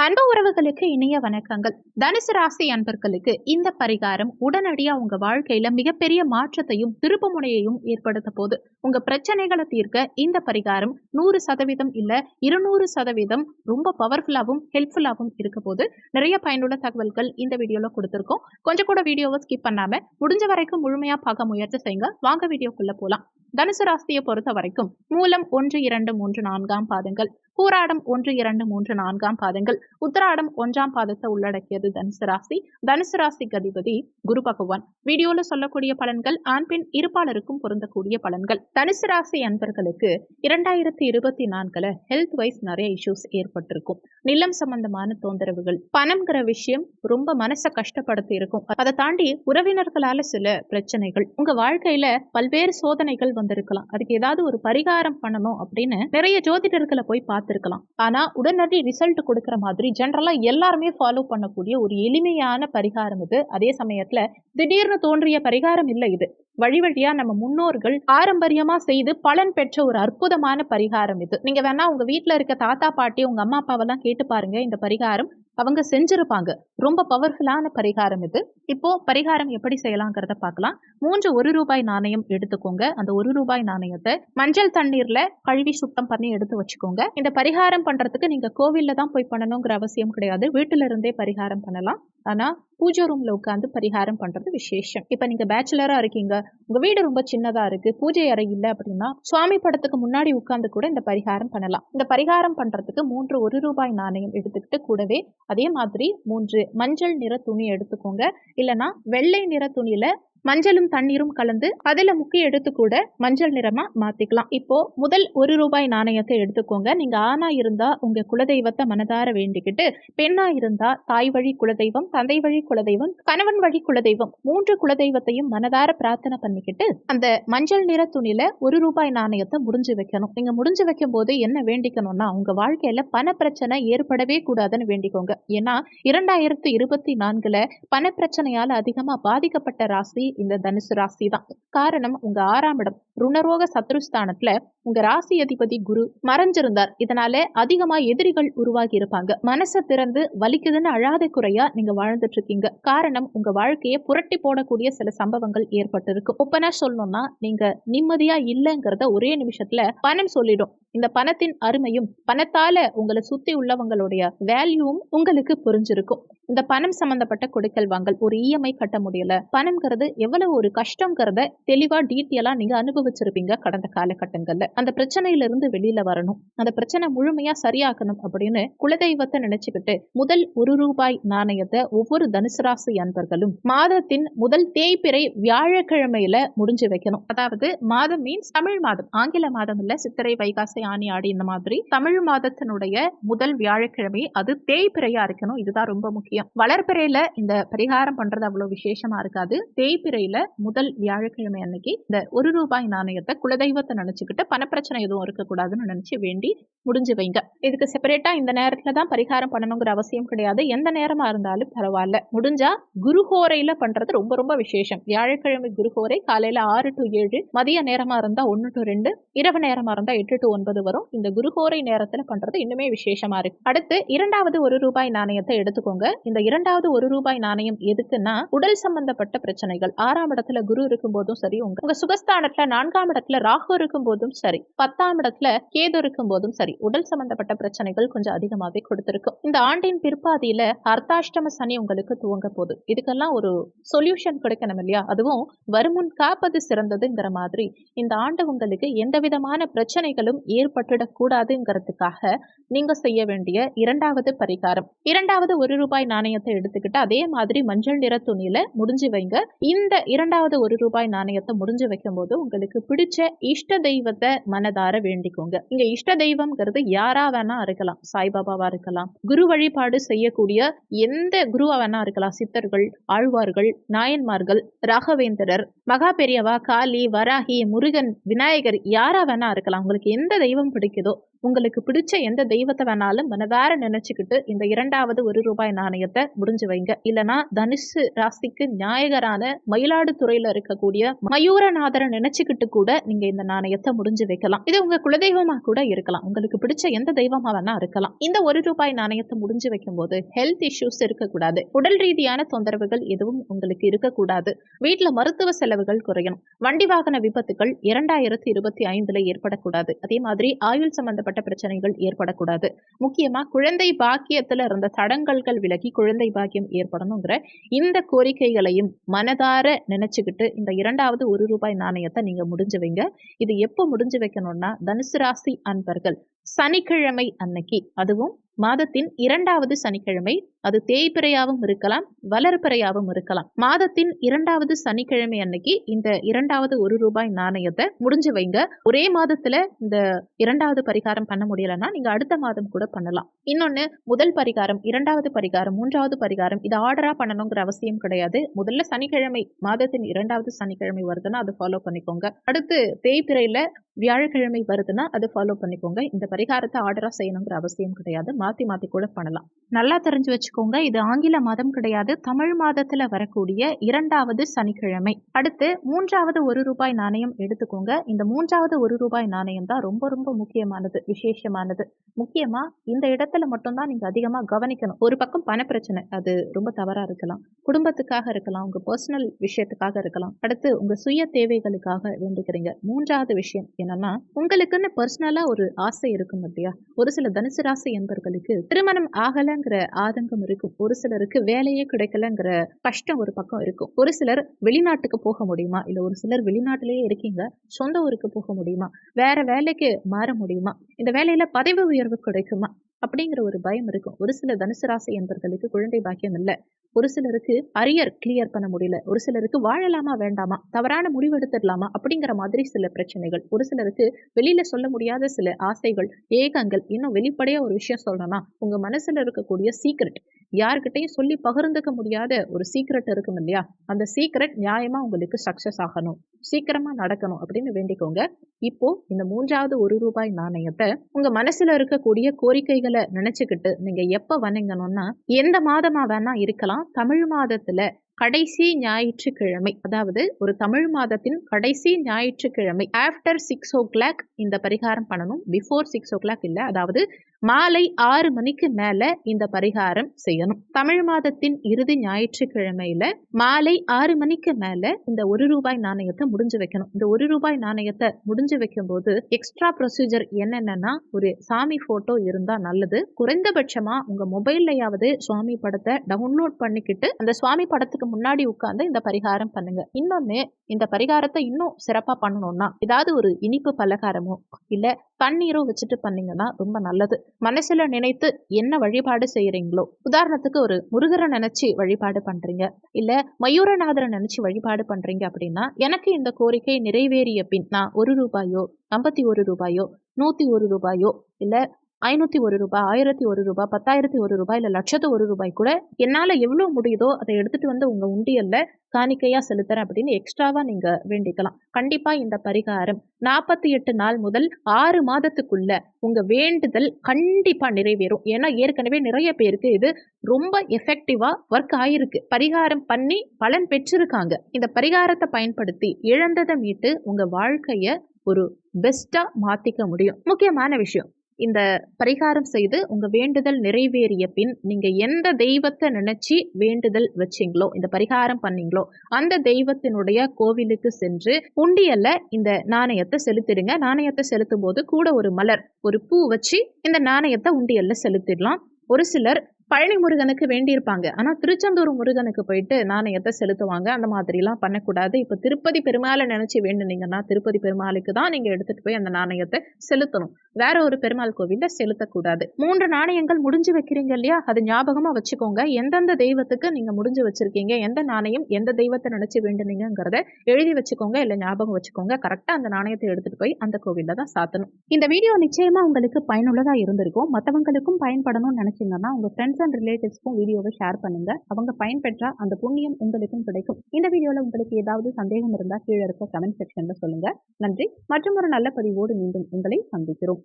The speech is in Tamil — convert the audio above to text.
அன்பு உறவுகளுக்கு இனிய வணக்கங்கள். தனுசு ராசி அன்பர்களுக்கு இந்த பரிகாரம் உடனடியா உங்க வாழ்க்கையில மிகப்பெரிய மாற்றத்தையும் திருப்பு முனையையும் ஏற்படுத்த போது உங்க பிரச்சனைகளை தீர்க்க இந்த பரிகாரம் 100% இல்ல 200% ரொம்ப பவர்ஃபுல்லாவும் ஹெல்ப்ஃபுல்லாவும் இருக்க போது நிறைய பயனுள்ள தகவல்கள் இந்த வீடியோல கொடுத்திருக்கோம். கொஞ்சம் கூட வீடியோவை ஸ்கிப் பண்ணாம முடிஞ்ச வரைக்கும் முழுமையா பார்க்க முயற்சி செய்யுங்க. வாங்க வீடியோக்குள்ள போலாம். தனுசு ராசியை பொறுத்த வரைக்கும் மூலம் 1, 2, 3, 4ஆம் பாதங்கள், பூராடம் 1, 2, 3, 4ஆம் பாதங்கள், உத்திராடம் 1ஆம் பாதத்தை உள்ளடக்கியது தனுசு ராசி. தனுசு ராசிக்கு அதிபதி குரு பகவான். வீடியோல சொல்லக்கூடிய பலன்கள் ஆண் பெண் இருப்பாளருக்கும் பொருந்தக்கூடிய பலன்கள். தனுசு ராசி அன்பர்களுக்கு 2024 ஹெல்த் வைஸ் நிறைய இஷ்யூஸ் ஏற்பட்டிருக்கும். நிலம் சம்பந்தமான தொந்தரவுகள், பணம்ங்கிற விஷயம் ரொம்ப மனசை கஷ்டப்படுத்தி இருக்கும். அதை தாண்டி உறவினர்களால சில பிரச்சனைகள், உங்க வாழ்க்கையில பல்வேறு சோதனைகள் வந்திருக்கலாம். அதுக்கு ஏதாவது ஒரு பரிகாரம் பண்ணணும் அப்படின்னு நிறைய ஜோதிடர்களை போய் பார்த்திருக்கலாம். ஆனா உடனடி ரிசல்ட் கொடுக்கிற மாதிரி ஜெனரலா எல்லாருமே ஃபாலோ பண்ணக்கூடிய ஒரு எளிமையான பரிகாரம் இது. அதே சமயத்துல திடீர்னு தோன்றிய பரிகாரம் இல்லை இது. வழி வழியா நம்ம முன்னோர்கள் பாரம்பரியமா செய்து பலன் பெற்ற ஒரு அற்புதமான பரிகாரம் இது. நீங்க வேணா உங்க வீட்டுல இருக்க தாத்தா பாட்டி உங்க அம்மா அப்பாவெல்லாம் கேட்டு பாருங்க. இந்த பரிகாரம் அவங்க செஞ்சிருப்பாங்க. ரொம்ப பவர்ஃபுல்லான பரிகாரம் இது. இப்போ பரிகாரம் எப்படி செய்யலாங்கிறத பார்க்கலாம். 3 1 ரூபாய் நாணயம் எடுத்துக்கோங்க. அந்த 1 ரூபாய் நாணயத்தை மஞ்சள் தண்ணீர்ல கழுவி சுத்தம் பண்ணி எடுத்து வச்சுக்கோங்க. இந்த பரிகாரம் பண்றதுக்கு நீங்க கோவில்ல தான் போய் பண்ணணுங்கிற அவசியம் கிடையாது. வீட்டுல இருந்தே பரிகாரம் பண்ணலாம். ஆனா பூஜை ரூம்ல உட்காந்து பரிகாரம் பண்றது விசேஷம். இப்ப நீங்க பேச்சுலரா இருக்கீங்க, உங்க வீடு ரொம்ப சின்னதா இருக்கு, பூஜை அறை இல்லை அப்படின்னா சுவாமி படத்துக்கு முன்னாடி உட்கார்ந்து கூட இந்த பரிகாரம் பண்ணலாம். இந்த பரிகாரம் பண்றதுக்கு 3 1 ரூபாய் நாணயம் எடுத்துக்கிட்டு கூடவே அதே மாதிரி 3 மஞ்சள் நிற துணி எடுத்துக்கோங்க. இல்லைன்னா வெள்ளை நிற துணியில மஞ்சளும் தண்ணீரும் கலந்து அதுல முக்கி எடுத்து கூட மஞ்சள் நிறமா மாத்திக்கலாம். இப்போ முதல் 1 ரூபாய் நாணயத்தை எடுத்துக்கோங்க. நீங்க ஆணா இருந்தா உங்க குலதெய்வத்தை மனதார வேண்டிக்கிட்டு, பெண்ணா இருந்தா தாய் வழி குலதெய்வம், தந்தை வழி குலதெய்வம், கணவன் வழி குலதெய்வம் 3 குலதெய்வத்தையும் மனதார பிரார்த்தனை பண்ணிக்கிட்டு அந்த மஞ்சள் நிற துணியில 1 ரூபாய் நாணயத்தை முடிஞ்சு வைக்கணும். நீங்க முடிஞ்சு வைக்கும் போது என்ன வேண்டிக்கணும்னா, உங்க வாழ்க்கையில பண பிரச்சனை ஏற்படவே கூடாதுன்னு வேண்டிக்கோங்க. ஏன்னா 2024 பண பிரச்சனையால அதிகமா பாதிக்கப்பட்ட ராசி இந்த தனுசு ராசி தான். காரணம், உங்க 6ஆம் இடம் ருணரோக சத்ருஸ்தானத்துல உங்க ராசி அதிபதி குரு மறைஞ்சிருந்தார். இதனால அதிகமா எதிரிகள் உருவாகி இருப்பாங்க. மனசை திறந்து வலிக்குதுன்னு அழாத குறையா நீங்க வாழ்ந்துட்டு இருக்கீங்க. காரணம், உங்க வாழ்க்கையை புரட்டி போடக்கூடிய சில சம்பவங்கள் ஏற்பட்டு இருக்கு. ஒப்பனா சொல்லணும்னா நீங்க நிம்மதியா இல்லைங்கிறத ஒரே நிமிஷத்துல பணம் சொல்லிடும். இந்த பணத்தின் அருமையும் பணத்தால உங்களை சுத்தி உள்ளவங்களுடைய வேல்யூவும் உங்களுக்கு புரிஞ்சிருக்கும். இந்த பணம் சம்பந்தப்பட்ட கொடுக்கல் வாங்கல், ஒரு இஎம்ஐ கட்ட முடியல, பணம்ங்கிறது எவ்வளவு ஒரு கஷ்டங்கிறத தெளிவா டீட்டெயிலா நீங்க அனுபவிச்சிருப்பீங்க கடந்த காலகட்டங்கள்ல. அந்த பிரச்சனையில இருந்து வெளியில வரணும், அந்த பிரச்சனை முழுமையா சரியாக்கணும் அப்படின்னு குலதெய்வத்தை நினைச்சுக்கிட்டு முதல் 1 ரூபாய் நாணயத்தை ஒவ்வொரு தனுசு ராசி அன்பர்களும் மாதத்தின் முதல் தேய்பிறை வியாழக்கிழமையில முடிஞ்சு வைக்கணும். அதாவது மாதம் மீன்ஸ் தமிழ் மாதம், ஆங்கில மாதம் இல்ல. சித்திரை, வைகாசி, ஆனி, ஆடி இந்த மாதிரி தமிழ் மாதத்தினுடைய முதல் வியாழக்கிழமை அது தேய்பிறையா இருக்கணும். இதுதான் ரொம்ப முக்கியம். வளர்பிறையில இந்த பரிகாரம் பண்றது அவ்வளவு விசேஷமா இருக்காது. தேய்பிறையில முதல் வியாழக்கிழமை அன்னைக்கு இந்த 1 ரூபாய் நாணயத்தை குலதெய்வத்தை நினைச்சுக்கிட்டு பணப்பிரச்சனை எதுவும் இருக்கக்கூடாதுன்னு நினைச்சு வேண்டி முடிஞ்சு வைங்க. இதுக்கு செப்பரேட்டா இந்த நேரத்துல தான் பரிகாரம் பண்ணணுங்கிற அவசியம் கிடையாது. எந்த நேரமா இருந்தாலும் பரவாயில்ல. முடிஞ்சா குருஹோரையில பண்றது ரொம்ப ரொம்ப விசேஷம். வியாழக்கிழமை குருஹோரை காலையில 6 to 7, மதிய நேரமா இருந்தா 1 to 2, இரவு நேரமா இருந்தா 8 to 9 வரும். இந்த குருஹோரை நேரத்துல பண்றது இன்னுமே விசேஷமா இருக்கு. அடுத்து 2வது 1 ரூபாய் நாணயத்தை எடுத்துக்கோங்க. இந்த 2வது 1 ரூபாய் நாணயம் எதுக்குன்னா, உடல் சம்பந்தப்பட்ட பிரச்சனைகள், 6ஆம் இடத்துல குரு இருக்கும் போதும் சரி, உங்க சுகஸ்தானத்துல 4ஆம் இடத்துல ராகு இருக்கும் போதும் சரி, 10ஆம் இடத்துல கேது இருக்கும் போதும் சரி, உடல் சம்பந்தப்பட்ட பிரச்சனைகள் கொஞ்சம் அதிகமாவே கொடுத்திருக்கும். இந்த ஆண்டின் பிற்பாதியில அர்த்தாஷ்டம சனி உங்களுக்கு துவங்க போகுது. இதுக்கெல்லாம் ஒரு சொல்யூஷன் கிடைக்கணும் இல்லையா? அதுவும் வருமுன் காப்பது சிறந்ததுங்கிற மாதிரி இந்த ஆண்டு உங்களுக்கு எந்த விதமான பிரச்சனைகளும் ஏற்பட்டுடக் கூடாதுங்கிறதுக்காக நீங்க செய்ய வேண்டிய 2வது பரிகாரம், 2வது 1 ரூபாய் நாணயத்தை எடுத்துக்கிட்டு அதே மாதிரி மஞ்சள் நிற துணியில முடிஞ்சு வைங்க. இந்த 2வது 1 ரூபாய் நாணயத்தை முடிஞ்சு வைக்கும் போது உங்களுக்கு பிடிச்ச இஷ்ட தெய்வத்தை மனதார வேண்டிக்கோங்க. இங்க இஷ்ட தெய்வம்ங்கிறது யாரா வேணா இருக்கலாம். சாய்பாபாவா இருக்கலாம், குரு வழிபாடு செய்யக்கூடிய எந்த குருவா வேணா இருக்கலாம். சித்தர்கள், ஆழ்வார்கள், நாயன்மார்கள், ராகவேந்திரர், மகா பெரியவா, காளி, வராகி, முருகன், விநாயகர் யாரா வேணா இருக்கலாம். உங்களுக்கு எந்த தெய்வம் பிடிக்குதோ உங்களுக்கு பிடிச்ச எந்த தெய்வத்தை வேணாலும் மனதார நினைச்சுக்கிட்டு இந்த இரண்டாவது ₹1 நாணயத்தை முடிஞ்சு வைங்க. இல்லனா தனுசு ராசிக்கு நாயகரான மயிலாடுதுறையில இருக்கக்கூடிய மயூரநாதரை நினைச்சுக்கிட்டு கூட நீங்க இந்த நாணயத்தை முடிஞ்சு வைக்கலாம். இது உங்க குலதெய்வமா கூட இருக்கலாம். உங்களுக்கு பிடிச்ச எந்த தெய்வமா வேணா இருக்கலாம். இந்த ₹1 நாணயத்தை முடிஞ்சு வைக்கும் போது ஹெல்த் இஷ்யூஸ் இருக்கக்கூடாது. உடல் ரீதியான தொந்தரவுகள் எதுவும் உங்களுக்கு இருக்கக்கூடாது. வீட்டுல மருத்துவ செலவுகள் குறையணும். வண்டி வாகன விபத்துகள் 2025 ஏற்படக்கூடாது. அதே மாதிரி ஆயுள் சம்பந்தப்பட்ட பிரச்சனைகள் ஏற்படக்கூடாது. முக்கியமா குழந்தை பாக்கியத்துல இருந்த தடங்கல்கள் விலகி குழந்தை பாக்கியம் ஏற்படணுங்கிற இந்த கோரிக்கைகளையும் மனதார நினைச்சுக்கிட்டு இந்த இரண்டாவது ₹1 நாணயத்தை நீங்க முடிஞ்சு வைங்க. இது எப்போ முடிஞ்சு வைக்கணும்னா தனுசு ராசி அன்பர்கள் சனிக்கிழமை அன்னைக்கு, அதுவும் மாதத்தின் 2வது சனிக்கிழமை, அது தேய்பிறையாவும் இருக்கலாம், வளர்பிறையாவும் இருக்கலாம். மாதத்தின் 2வது சனிக்கிழமை அன்னைக்கு இந்த இரண்டாவது ₹1 நாணயத்தை முடிஞ்சு வைங்க. ஒரே மாதத்துல இந்த 2வது பரிகாரம் பண்ண முடியலன்னா நீங்க அடுத்த மாதம் கூட பண்ணலாம். இன்னொன்னு, முதல் பரிகாரம், 2வது பரிகாரம், 3வது பரிகாரம் இது ஆர்டரா பண்ணணுங்கிற அவசியம் கிடையாது. முதல்ல சனிக்கிழமை, மாதத்தின் 2வது சனிக்கிழமை வருதுன்னா அதை ஃபாலோ பண்ணிக்கோங்க. அடுத்து தேய்பிறையில வியாழக்கிழமை வருதுன்னா அதை ஃபாலோ பண்ணிக்கோங்க. இந்த பரிகாரத்தை ஆர்டரா செய்யணுங்கிற அவசியம் கிடையாது. மாத்தி மாத்தி கூட பண்ணலாம். நல்லா தெரிஞ்சு வச்சுக்கோங்க, இது ஆங்கில மாதம் கிடையாது, தமிழ் மாதத்துல வரக்கூடிய 2வது சனிக்கிழமை. அடுத்து 3வது ₹1 நாணயம் எடுத்துக்கோங்க. இந்த 3வது ₹1 நாணயம் தான் ரொம்ப ரொம்ப முக்கியமானது, விசேஷமானது. முக்கியமா இந்த இடத்துல மட்டும்தான் நீங்க அதிகமா கவனிக்கணும். ஒரு பக்கம் பண பிரச்சனை, அது ரொம்ப தவறா இருக்கலாம், குடும்பத்துக்காக இருக்கலாம், உங்க பர்சனல் விஷயத்துக்காக இருக்கலாம், அடுத்து உங்க சுய தேவைகளுக்காக வேண்டிக்கிறீங்க. 3வது விஷயம் என்னன்னா, உங்களுக்குன்னு பர்சனலா ஒரு ஆசை இருக்கும் இல்லையா? ஒரு சில தனுசு ராசி என்பர்களுக்கு திருமணம் ஆகலைங்கிற ஆதங்கம் இருக்கும். ஒரு சிலருக்கு வேலையே கிடைக்கலங்கிற கஷ்டம் ஒரு பக்கம் இருக்கும். ஒரு சிலர் வெளிநாட்டுக்கு போக முடியுமா, இல்ல ஒரு சிலர் வெளிநாட்டிலேயே இருக்கீங்க, சொந்த ஊருக்கு போக முடியுமா, வேற வேலைக்கு மாற முடியுமா, இந்த வேலையில பதவி உயர்வு கிடைக்குமா அப்படிங்கிற ஒரு பயம் இருக்கும். ஒரு சில தனுசு ராசி என்பர்களுக்கு குழந்தை பாக்கியம் இல்லை. ஒரு சிலருக்கு அரியர் கிளியர் பண்ண முடியல. ஒரு சிலருக்கு வாழலாமா வேண்டாமா, தவறான முடிவு எடுத்துடலாமா அப்படிங்கிற மாதிரி சில பிரச்சனைகள். ஒரு சிலருக்கு வெளியில சொல்ல முடியாத சில ஆசைகள், ஏகங்கள். இன்னும் வெளிப்படையா ஒரு விஷயம் சொல்லணும்னா, உங்க மனசுல இருக்கக்கூடிய சீக்ரெட், யாருக்கிட்டையும் சொல்லி பகிர்ந்துக்க முடியாத ஒரு சீக்ரெட் இருக்கும் இல்லையா? அந்த சீக்ரெட் நியாயமா உங்களுக்கு சக்சஸ் ஆகணும், சீக்கிரமா நடக்கணும் அப்படின்னு வேண்டிக்கோங்க. இப்போ இந்த 3வது ₹1 நாணயத்தை உங்க மனசுல இருக்கக்கூடிய கோரிக்கைகளை நினைச்சுக்கிட்டு நீங்க எப்ப வணங்கணும்னா, எந்த மாதமா வேணா இருக்கலாம். தமிழ் மாதத்துல கடைசி ஞாயிற்றுக்கிழமை, அதாவது ஒரு தமிழ் மாதத்தின் கடைசி ஞாயிற்றுக்கிழமை ஆஃப்டர் 6 o'clock இந்த பரிகாரம் பண்ணணும். பிஃபோர் 6 o'clock இல்ல, அதாவது மாலை 6 மணிக்கு மேல இந்த பரிகாரம் செய்யணும். தமிழ் மாதத்தின் இறுதி ஞாயிற்றுக்கிழமையில மாலை 6 மணிக்கு மேல இந்த ₹1 நாணயத்தை முடிஞ்சு வைக்கணும். இந்த ₹1 நாணயத்தை முடிஞ்சு வைக்கும் போது எக்ஸ்ட்ரா ப்ரொசீஜர் என்னென்னா, ஒரு சாமி போட்டோ இருந்தா நல்லது. குறைந்தபட்சமா உங்க மொபைல்லையாவது சுவாமி படத்தை டவுன்லோட் பண்ணிக்கிட்டு அந்த சுவாமி படத்துக்கு முன்னாடி உட்கார்ந்து இந்த பரிகாரம் பண்ணுங்க. இன்னொன்னு, இந்த பரிகாரத்தை இன்னும் சிறப்பா பண்ணணும்னா, ஏதாவது ஒரு இனிப்பு பலகாரமோ இல்ல தண்ணீரோ வச்சுட்டு பண்ணீங்கன்னா ரொம்ப நல்லது. மனசுல நினைத்து என்ன வழிபாடு செய்யறீங்களோ, உதாரணத்துக்கு ஒரு முருகரை நினைச்சு வழிபாடு பண்றீங்க, இல்ல மயூரநாதரை நினைச்சு வழிபாடு பண்றீங்க அப்படின்னா, எனக்கு இந்த கோரிக்கை நிறைவேறிய பின் நான் ₹1, ₹51, ₹101, இல்ல ₹501, ₹1001, ₹10,001, இல்ல ₹1,01 கூட என்னால எவ்வளவு முடியுதோ அதை எடுத்துட்டு வந்து உங்க உண்டியல்ல காணிக்கையா செலுத்துறேன் அப்படின்னு எக்ஸ்ட்ராவா நீங்க வேண்டிக்கலாம். கண்டிப்பா இந்த பரிகாரம் 48 நாள் முதல் 6 மாதத்துக்குள்ள உங்க வேண்டுதல் கண்டிப்பா நிறைவேறும். ஏன்னா ஏற்கனவே நிறைய பேருக்கு இது ரொம்ப எஃபெக்டிவா ஒர்க் ஆயிருக்கு. பரிகாரம் பண்ணி பலன் பெற்றிருக்காங்க. இந்த பரிகாரத்தை பயன்படுத்தி இழந்ததை மீட்டு உங்க வாழ்க்கைய ஒரு பெஸ்டா மாத்திக்க முடியும். முக்கியமான விஷயம், இந்த பரிகாரம் செய்து உங்க வேண்டுதல் நிறைவேறிய பின் நீங்க எந்த தெய்வத்தை நினைச்சு வேண்டுதல் வச்சீங்களோ, இந்த பரிகாரம் பண்ணீங்களோ, அந்த தெய்வத்தினுடைய கோவிலுக்கு சென்று உண்டியல்ல இந்த நாணயத்தை செலுத்திடுங்க. நாணயத்தை செலுத்தும் போது கூட ஒரு மலர், ஒரு பூ வச்சு இந்த நாணயத்தை உண்டியல்ல செலுத்திடலாம். ஒரு சிலர் பழனி முருகனுக்கு வேண்டியிருப்பாங்க, ஆனா திருச்செந்தூர் முருகனுக்கு போயிட்டு நாணயத்தை செலுத்துவாங்க. அந்த மாதிரிலாம் பண்ணக்கூடாது. இப்ப திருப்பதி பெருமாளை நினைச்சு வேண்டுனீங்கன்னா திருப்பதி பெருமாளுக்கு தான் நீங்க எடுத்துட்டு போய் அந்த நாணயத்தை செலுத்தணும். வேற ஒரு பெருமாள் கோவில்ல செலுத்தக்கூடாது. 3 நாணயங்கள் முடிஞ்சு வைக்கிறீங்க இல்லையா, அது ஞாபகமா வச்சுக்கோங்க. எந்தெந்த தெய்வத்துக்கு நீங்க முடிஞ்சு வச்சிருக்கீங்க, எந்த நாணயம் எந்த தெய்வத்தை நினைச்சு வேண்டுனீங்கிறத எழுதி வச்சுக்கோங்க, இல்ல ஞாபகம் வச்சுக்கோங்க. கரெக்டா அந்த நாணயத்தை எடுத்துட்டு போய் அந்த கோவில்ல தான் சாத்தணும். இந்த வீடியோ நிச்சயமா உங்களுக்கு பயனுள்ளதா இருந்திருக்கும். மற்றவங்களுக்கும் பயன்படணும்னு நினைச்சீங்கன்னா உங்க ஃப்ரெண்ட்ஸ் அண்ட் ரிலேட்டிவ்ஸ்க்கும் வீடியோவை ஷேர் பண்ணுங்க. அவங்க பயன்பெற்றா அந்த புண்ணியம் உங்களுக்கும் கிடைக்கும். இந்த வீடியோல உங்களுக்கு ஏதாவது சந்தேகம் இருந்தா கீழே இருக்க கமெண்ட் செக்ஷன்ல சொல்லுங்க. நன்றி. மற்றும் ஒரு நல்ல பதிவோடு மீண்டும் உங்களை சந்திக்கிறோம்.